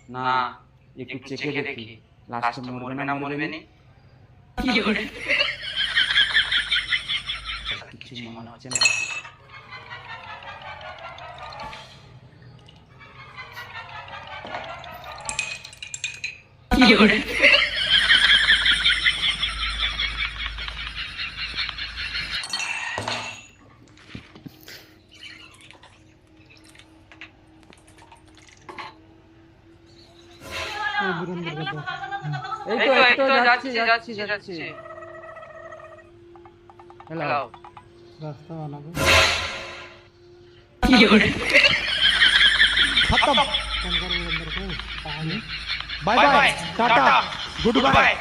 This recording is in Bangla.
না একটু চেকে দেখি লাস্টে মরবে না মরবে নি কিছু মনে হচ্ছে না এই তো যাচ্ছি হ্যালো রাস্তা বানাবো खत्म ফোন করবো বন্ধুকে bye bye tata good bye